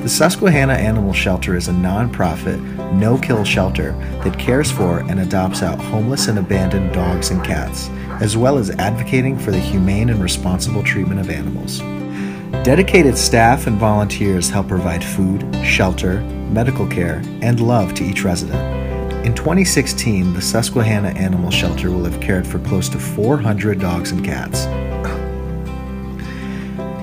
The Susquehanna Animal Shelter is a nonprofit, no-kill shelter that cares for and adopts out homeless and abandoned dogs and cats, as well as advocating for the humane and responsible treatment of animals. Dedicated staff and volunteers help provide food, shelter, medical care, and love to each resident. In 2016, the Susquehanna Animal Shelter will have cared for close to 400 dogs and cats.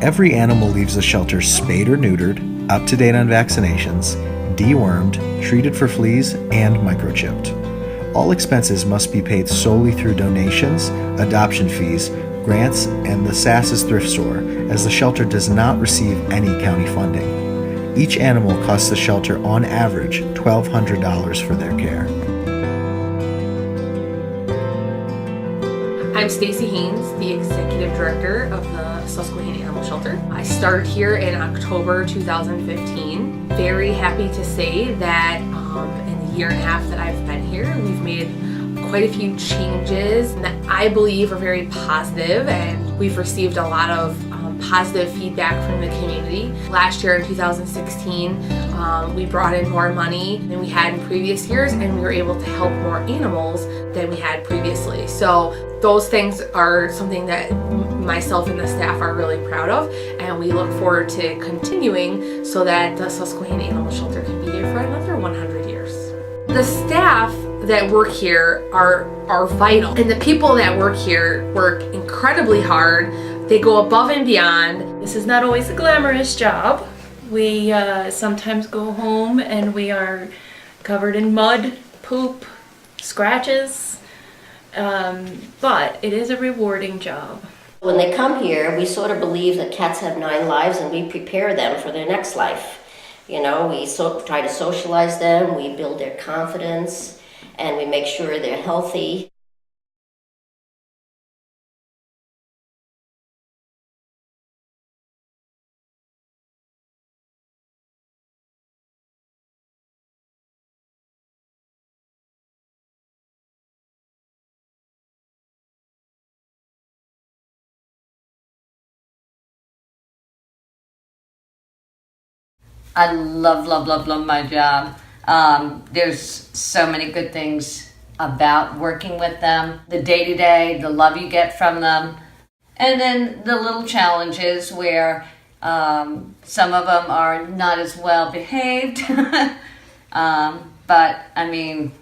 Every animal leaves the shelter spayed or neutered, up to date on vaccinations, dewormed, treated for fleas, and microchipped. All expenses must be paid solely through donations, adoption fees, grants, and the Sass's thrift store, as the shelter does not receive any county funding. Each animal costs the shelter on average $1,200 for their care. I'm Stacy Haynes, the Executive Director of the Susquehanna Animal Shelter. I started here in October 2015. Very happy to say that in the year and a half that I've been here, we've made quite a few changes that I believe are very positive, and we've received a lot of positive feedback from the community. Last year in 2016, we brought in more money than we had in previous years, and we were able to help more animals than we had previously. So those things are something that myself and the staff are really proud of, and we look forward to continuing so that the Susquehanna Animal Shelter can be here for another 100 years. The staff that work here are vital, and the people that work here work incredibly hard. They go above and beyond. This is not always a glamorous job. We sometimes go home and we are covered in mud, poop, scratches, but it is a rewarding job. When they come here, we sort of believe that cats have 9 lives, and we prepare them for their next life. You know, we try to socialize them, we build their confidence, and we make sure they're healthy. I love my job. There's so many good things about working with them. The day-to-day, the love you get from them. And then the little challenges where some of them are not as well behaved. But I mean,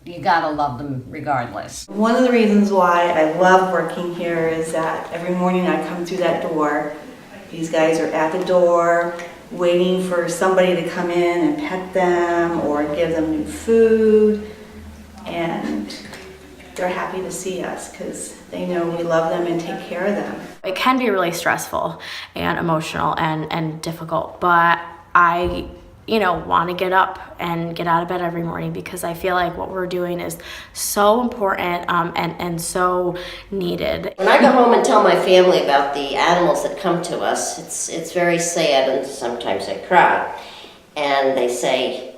you gotta love them regardless. One of the reasons why I love working here is that every morning I come through that door, these guys are at the door, waiting for somebody to come in and pet them or give them new food, and they're happy to see us because they know we love them and take care of them. It can be really stressful and emotional and difficult, but I want to get up and get out of bed every morning because I feel like what we're doing is so important and so needed. When I go home and tell my family about the animals that come to us, it's very sad, and sometimes I cry. And they say,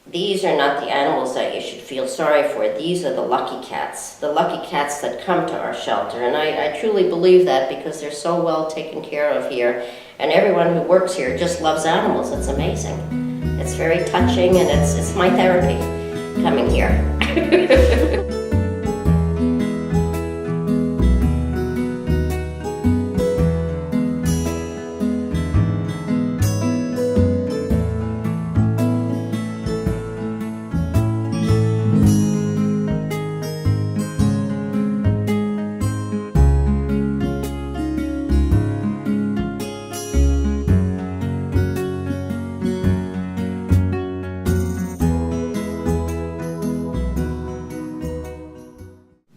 these are not the animals that you should feel sorry for. These are the lucky cats that come to our shelter. And I truly believe that because they're so well taken care of here. And everyone who works here just loves animals. It's amazing. It's very touching, and it's my therapy coming here.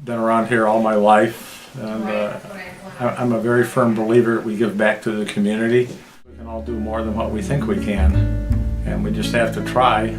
Been around here all my life, and I'm a very firm believer we give back to the community. We can all do more than what we think we can, and we just have to try.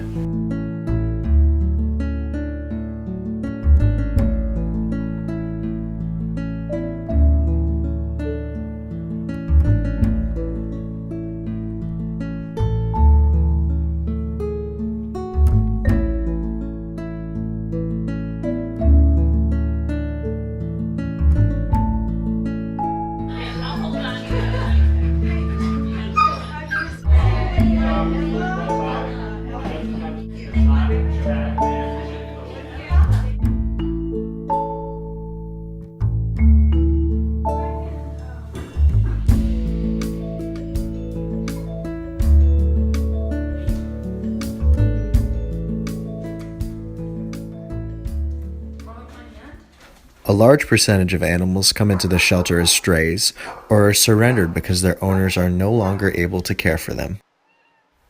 A large percentage of animals come into the shelter as strays or are surrendered because their owners are no longer able to care for them.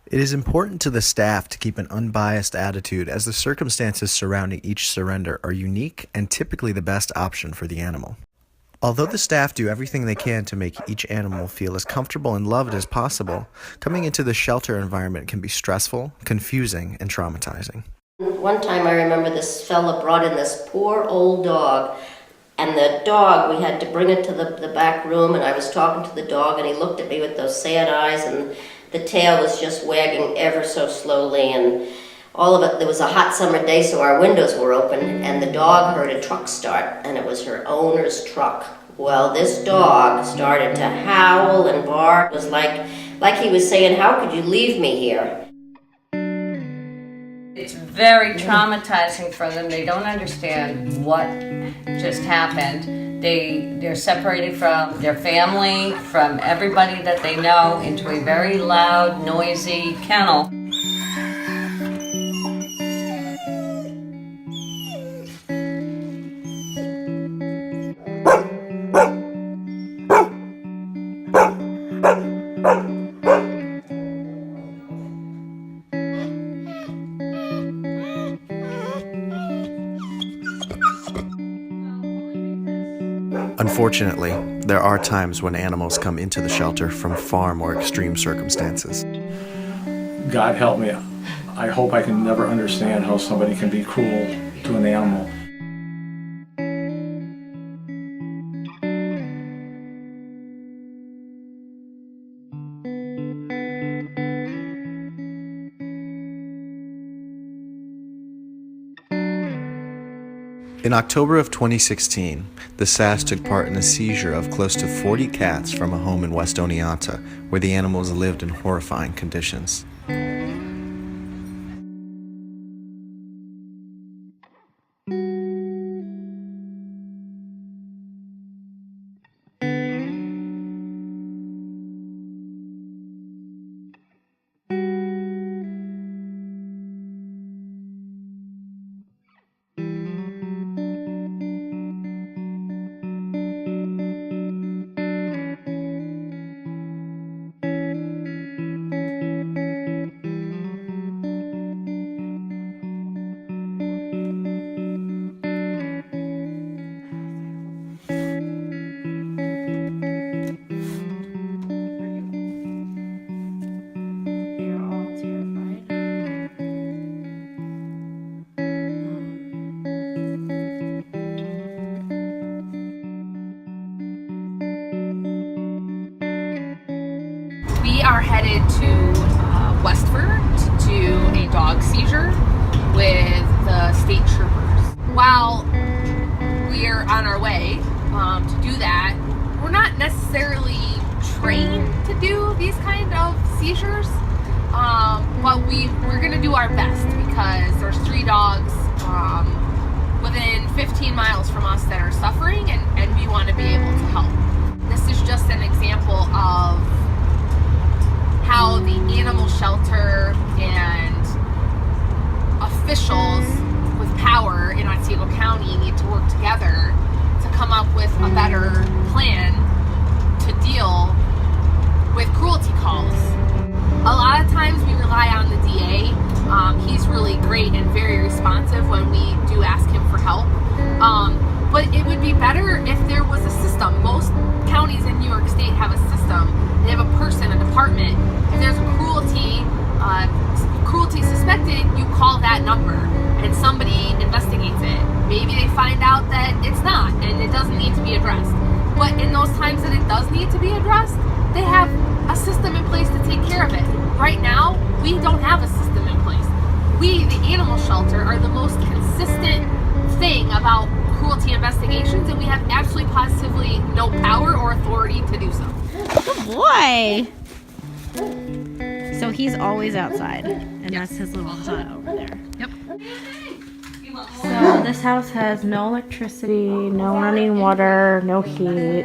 It is important to the staff to keep an unbiased attitude as the circumstances surrounding each surrender are unique and typically the best option for the animal. Although the staff do everything they can to make each animal feel as comfortable and loved as possible, coming into the shelter environment can be stressful, confusing, and traumatizing. One time I remember this fella brought in this poor old dog, and the dog, we had to bring it to the back room, and I was talking to the dog, and he looked at me with those sad eyes, and the tail was just wagging ever so slowly, and all of it, there was a hot summer day, so our windows were open, and the dog heard a truck start, and it was her owner's truck. Well, this dog started to howl and bark. It was like he was saying, "How could you leave me here?" It's very traumatizing for them. They don't understand what just happened. They're separated from their family, from everybody that they know, into a very loud, noisy kennel. Unfortunately, there are times when animals come into the shelter from far more extreme circumstances. God help me. I hope I can never understand how somebody can be cruel to an animal. In October of 2016, the SAS took part in a seizure of close to 40 cats from a home in West Oneonta, where the animals lived in horrifying conditions. We are headed to Westford to do a dog seizure with the state troopers. While we're on our way to do that, we're not necessarily trained to do these kind of seizures, but we're going to do our best because there's 3 dogs within 15 miles from us that are suffering, and we want to be able to help. This is just an example of how the animal shelter and officials with power in Otsego County need to work together to come up with a better plan to deal with cruelty calls. A lot of times we rely on the DA. He's really great and very responsive when we do ask him for help. But it would be better if there was a system. Most counties in New York State have a system. They have a person, a department. If there's a cruelty suspected, you call that number and somebody investigates it. Maybe they find out that it's not and it doesn't need to be addressed. But in those times that it does need to be addressed, they have a system in place to take care of it. Right now, we don't have a system in place. We, the animal shelter, are the most consistent thing about cruelty investigations, and we have absolutely positively no power or authority to do so. Good boy. So he's always outside, and that's his little hut over there. Yep. So this house has no electricity, no running water, no heat,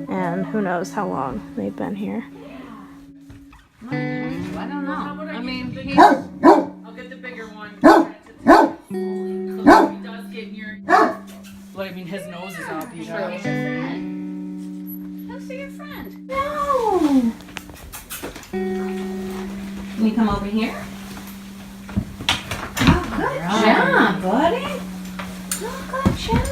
and who knows how long they've been here. I don't know. I mean, I'll get the bigger one. He does get getting your. But I mean, his nose is up. You know. Go see your friend. No. Can you come over here? Oh, good job, buddy. Oh, good job.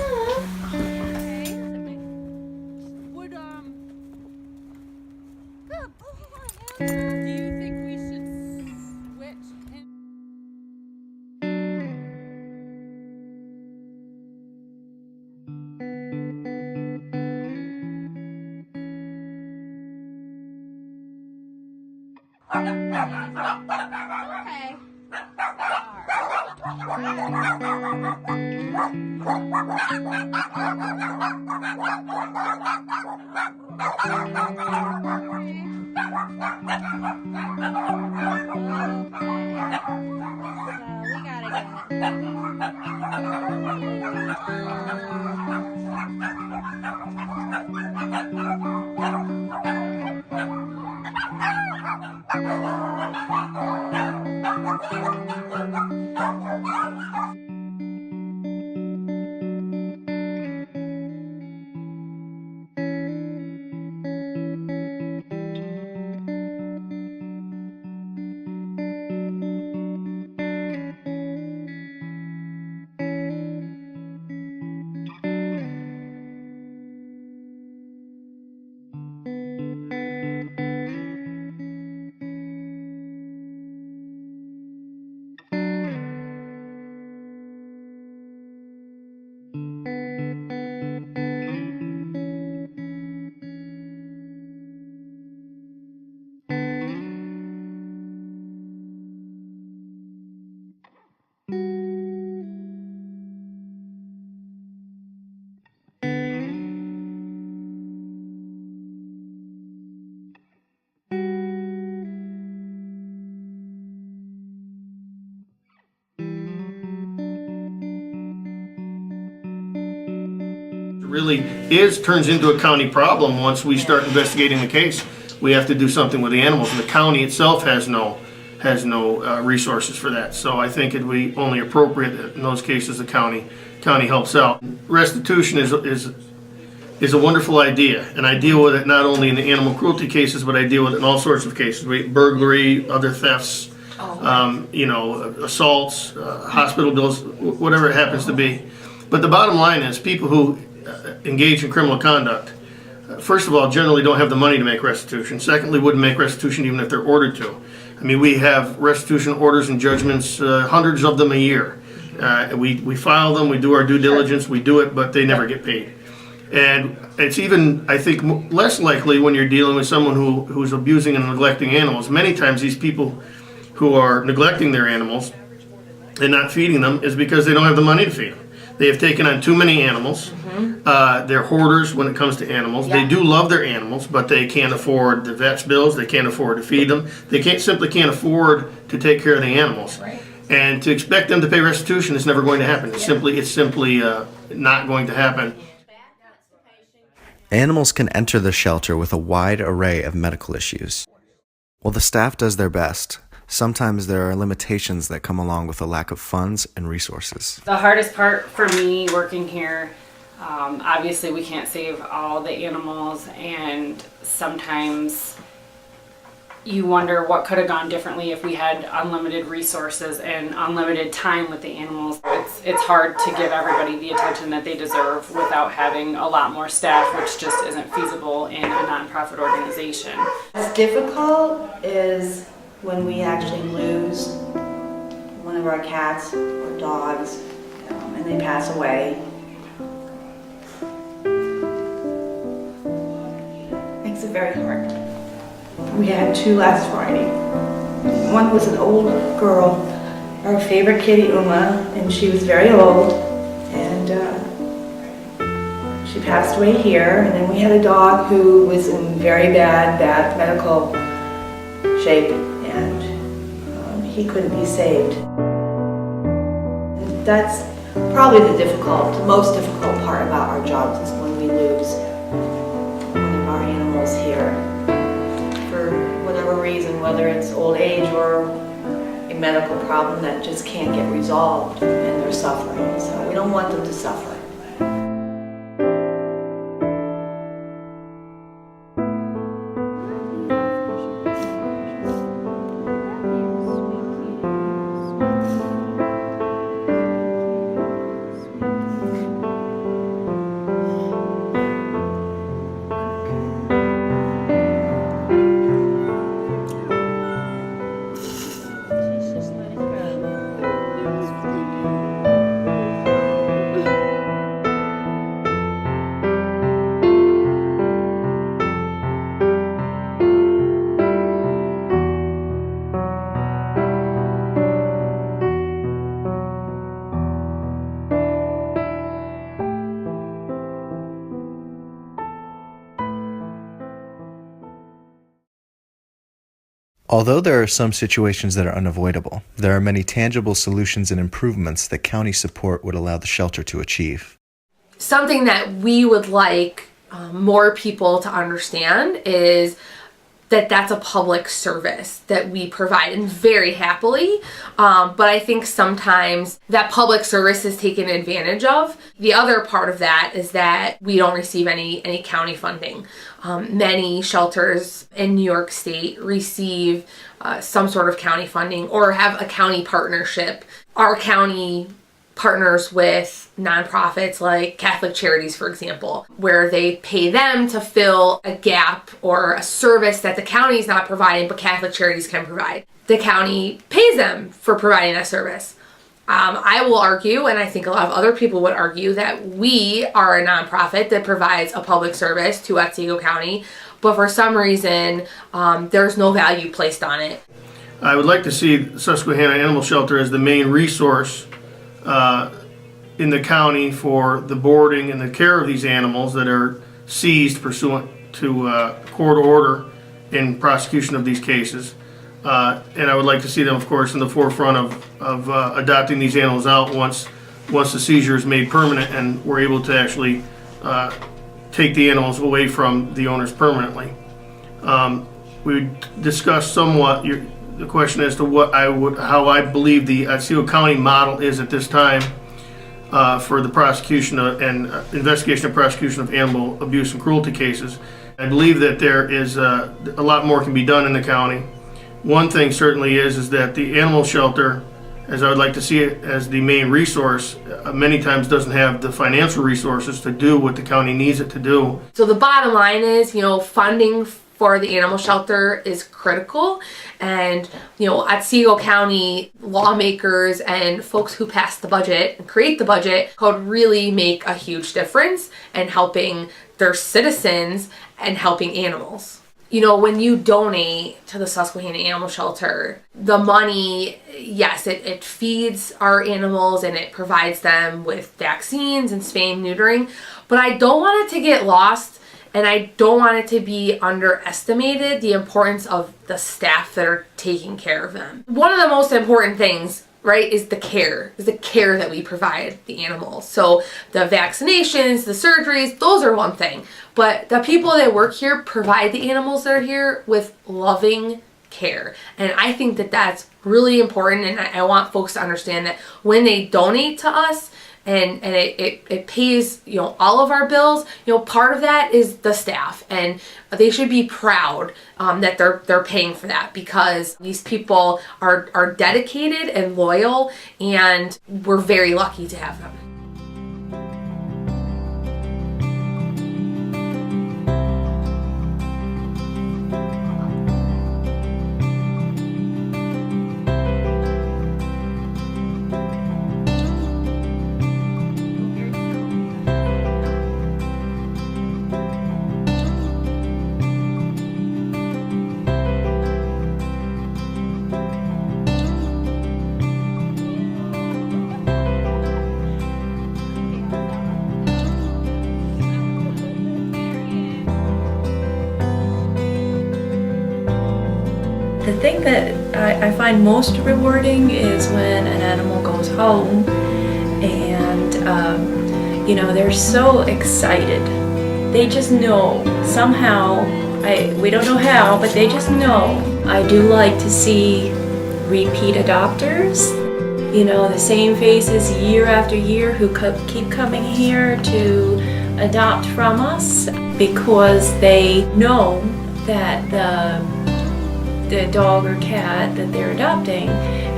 Do you think we should switch him? Okay. Really turns into a county problem once we start investigating the case. We have to do something with the animals, and the county itself has no resources for that. So I think it'd be only appropriate that in those cases the county helps out. Restitution is a wonderful idea, and I deal with it not only in the animal cruelty cases, but I deal with it in all sorts of cases: burglary, other thefts, assaults, hospital bills, whatever it happens to be. But the bottom line is, people who engage in criminal conduct, first of all, generally don't have the money to make restitution. Secondly, wouldn't make restitution even if they're ordered to. I mean, we have restitution orders and judgments, hundreds of them a year. We file them, we do our due diligence, we do it, but they never get paid. And it's even, I think, less likely when you're dealing with someone who's abusing and neglecting animals. Many times these people who are neglecting their animals and not feeding them is because they don't have the money to feed them. They have taken on too many animals. They're hoarders when it comes to animals. Yeah. They do love their animals, but they can't afford the vet's bills. They can't afford to feed them. They simply can't afford to take care of the animals. Right. And to expect them to pay restitution is never going to happen. It's simply not going to happen. Animals can enter the shelter with a wide array of medical issues. While the staff does their best, sometimes there are limitations that come along with a lack of funds and resources. The hardest part for me working here, obviously we can't save all the animals, and sometimes you wonder what could have gone differently if we had unlimited resources and unlimited time with the animals. It's hard to give everybody the attention that they deserve without having a lot more staff, which just isn't feasible in a nonprofit organization. What's difficult is when we actually lose one of our cats or dogs and they pass away. Makes it very hard. We had two last Friday. One was an old girl, our favorite kitty Uma, and she was very old, and she passed away here. And then we had a dog who was in very bad medical shape, and he couldn't be saved. That's probably the most difficult part about our jobs, is when we lose one of our animals here. For whatever reason, whether it's old age or medical problem that just can't get resolved and they're suffering. So we don't want them to suffer. Although there are some situations that are unavoidable, there are many tangible solutions and improvements that county support would allow the shelter to achieve. Something that we would like more people to understand is that that's a public service that we provide, and very happily. But I think sometimes that public service is taken advantage of. The other part of that is that we don't receive any county funding. Many shelters in New York State receive some sort of county funding or have a county partnership. Our county partners with nonprofits like Catholic Charities, for example, where they pay them to fill a gap or a service that the county is not providing, but Catholic Charities can provide. The county pays them for providing that service. I will argue, and I think a lot of other people would argue, that we are a nonprofit that provides a public service to Otsego County, but for some reason, there's no value placed on it. I would like to see Susquehanna Animal Shelter as the main resource in the county for the boarding and the care of these animals that are seized pursuant to court order in prosecution of these cases. And I would like to see them, of course, in the forefront of adopting these animals out once the seizure is made permanent and we're able to actually take the animals away from the owners permanently. We discussed somewhat the question as to how I believe the Otsego County model is at this time for the prosecution and investigation and prosecution of animal abuse and cruelty cases. I believe that there is a lot more can be done in the county. One thing certainly is that the animal shelter, as I would like to see it as the main resource, many times doesn't have the financial resources to do what the county needs it to do. So the bottom line is, funding for the animal shelter is critical, and Otsego County lawmakers and folks who pass the budget and create the budget could really make a huge difference in helping their citizens and helping animals. When you donate to the Susquehanna Animal Shelter, the money, yes, it feeds our animals and it provides them with vaccines and spaying and neutering, but I don't want it to get lost, and I don't want it to be underestimated, the importance of the staff that are taking care of them. One of the most important things, right, is the care that we provide the animals. So the vaccinations, the surgeries, those are one thing. But the people that work here provide the animals that are here with loving care. And I think that that's really important, and I want folks to understand that when they donate to us, and it pays all of our bills, part of that is the staff, and they should be proud that they're paying for that, because these people are dedicated and loyal, and we're very lucky to have them. The thing that I find most rewarding is when an animal goes home and, they're so excited. They just know somehow, we don't know how, but they just know. I do like to see repeat adopters. You know, the same faces year after year who keep coming here to adopt from us because they know that the dog or cat that they're adopting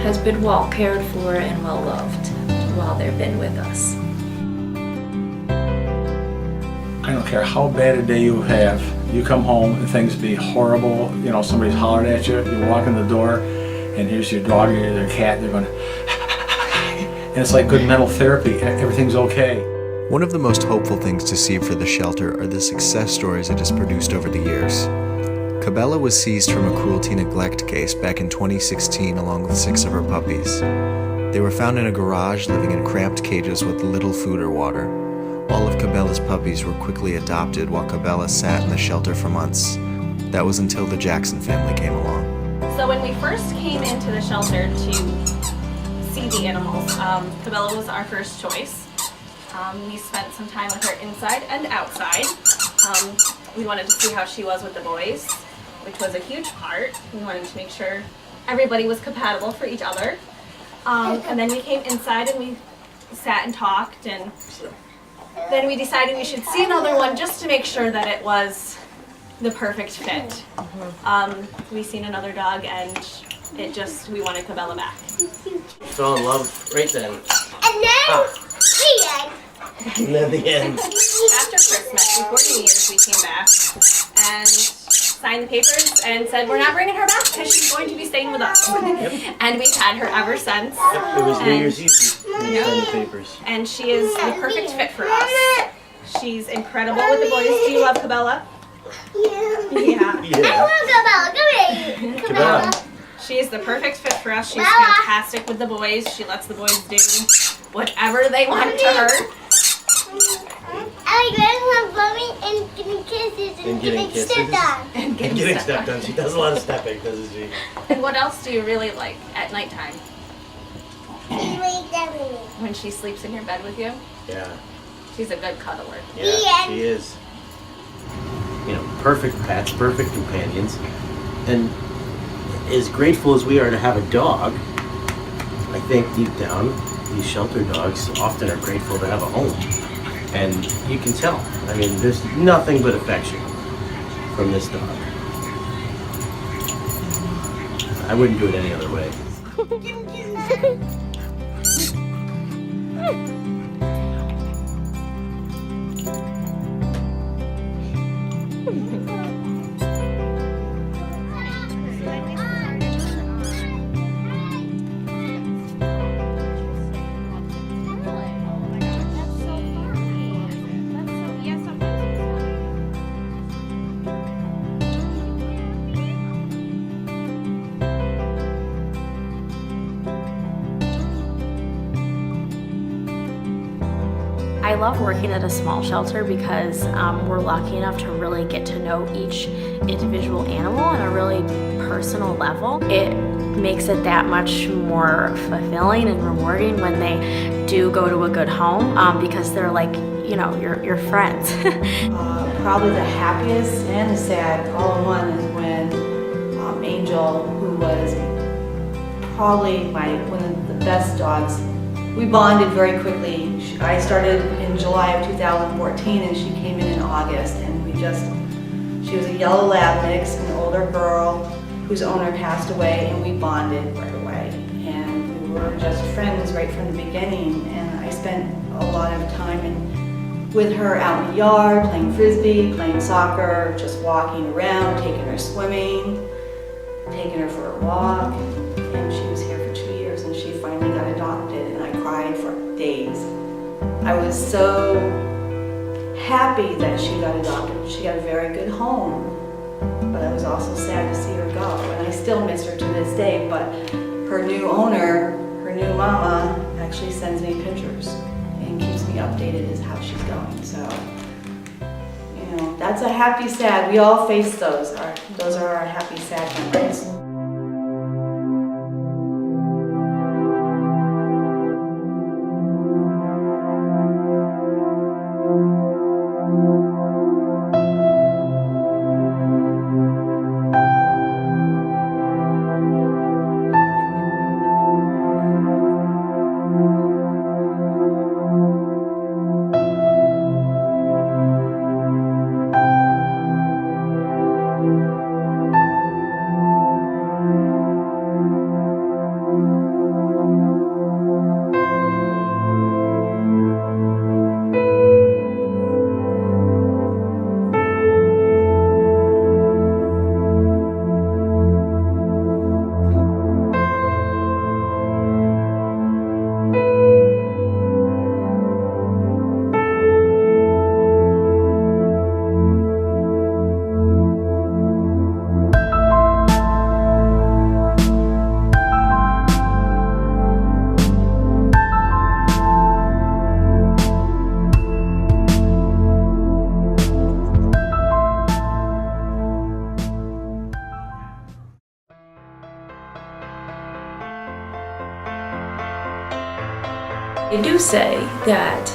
has been well cared for and well loved while they've been with us. I don't care how bad a day you have, you come home and things be horrible, you know, somebody's hollered at you, you walk in the door and here's your dog or your cat, they're going and it's like good mental therapy, everything's okay. One of the most hopeful things to see for the shelter are the success stories it has produced over the years. Cabela was seized from a cruelty neglect case back in 2016 along with 6 of her puppies. They were found in a garage living in cramped cages with little food or water. All of Cabela's puppies were quickly adopted while Cabela sat in the shelter for months. That was until the Jackson family came along. So when we first came into the shelter to see the animals, Cabela was our first choice. We spent some time with her inside and outside. We wanted to see how she was with the boys, which was a huge part. We wanted to make sure everybody was compatible for each other. And then we came inside and we sat and talked, and then we decided we should see another one just to make sure that it was the perfect fit. We seen another dog and we wanted Cabela back. Fell in love right then. And then And then the end. after Christmas, before New Year's, we came back and signed the papers and said we're not bringing her back because she's going to be staying with us. And we've had her ever since. It was New And- Year's Eve when we signed the papers. And she is the perfect fit for us. She's incredible with the boys. Do you love Cabela? Yeah. Yeah. Cabela. She is the perfect fit for us. She's fantastic with the boys. She lets the boys do whatever they want to her. And getting kisses. And getting stepped on. She does a lot of stepping, doesn't she? And what else do you really like at nighttime? When she sleeps in your bed with you? Yeah. She's a good cuddler. Yeah, she is. You know, perfect pets, perfect companions. And as grateful as we are to have a dog, I think deep down, these shelter dogs often are grateful to have a home. And you can tell. I mean, there's nothing but affection from this dog. I wouldn't do it any other way. I love working at a small shelter because we're lucky enough to really get to know each individual animal on a really personal level. It makes it that much more fulfilling and rewarding when they do go to a good home because they're like, you know, your friends. Probably the happiest and the sad all in one is when Angel, who was probably one of the best dogs, we bonded very quickly. I started in July of 2014 and she came in August, and she was a yellow lab mix, an older girl whose owner passed away, and we bonded right away. And we were just friends right from the beginning, and I spent a lot of time with her out in the yard, playing frisbee, playing soccer, just walking around, taking her swimming, taking her for a walk. And she was here for 2 years and she finally got adopted, and I cried for days. I was so happy that she got adopted. She got a very good home, but I was also sad to see her go, and I still miss her to this day. But her new owner, her new mama, actually sends me pictures and keeps me updated as how she's going. So, you know, that's a happy sad. We all face those. Those are our happy sad memories. I do say that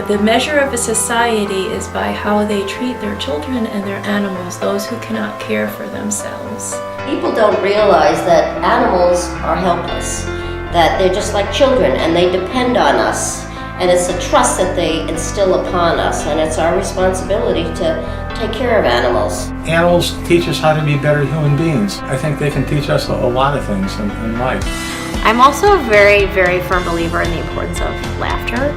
the measure of a society is by how they treat their children and their animals, those who cannot care for themselves. People don't realize that animals are helpless, that they're just like children and they depend on us. And it's a trust that they instill upon us, and it's our responsibility to take care of animals. Animals teach us how to be better human beings. I think they can teach us a lot of things in life. I'm also a very, very firm believer in the importance of laughter.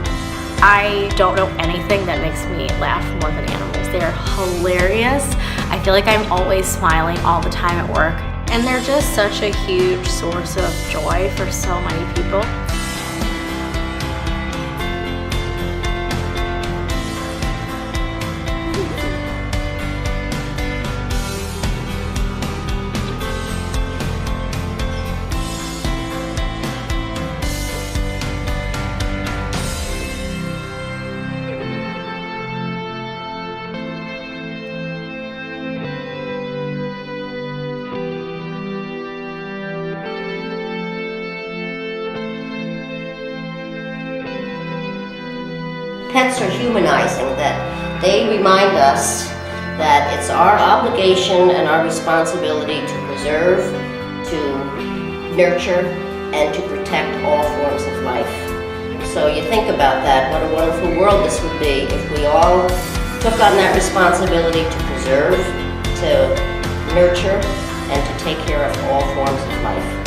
I don't know anything that makes me laugh more than animals. They're hilarious. I feel like I'm always smiling all the time at work. And they're just such a huge source of joy for so many people. Pets are humanizing, that they remind us that it's our obligation and our responsibility to preserve, to nurture, and to protect all forms of life. So you think about that, what a wonderful world this would be if we all took on that responsibility to preserve, to nurture, and to take care of all forms of life.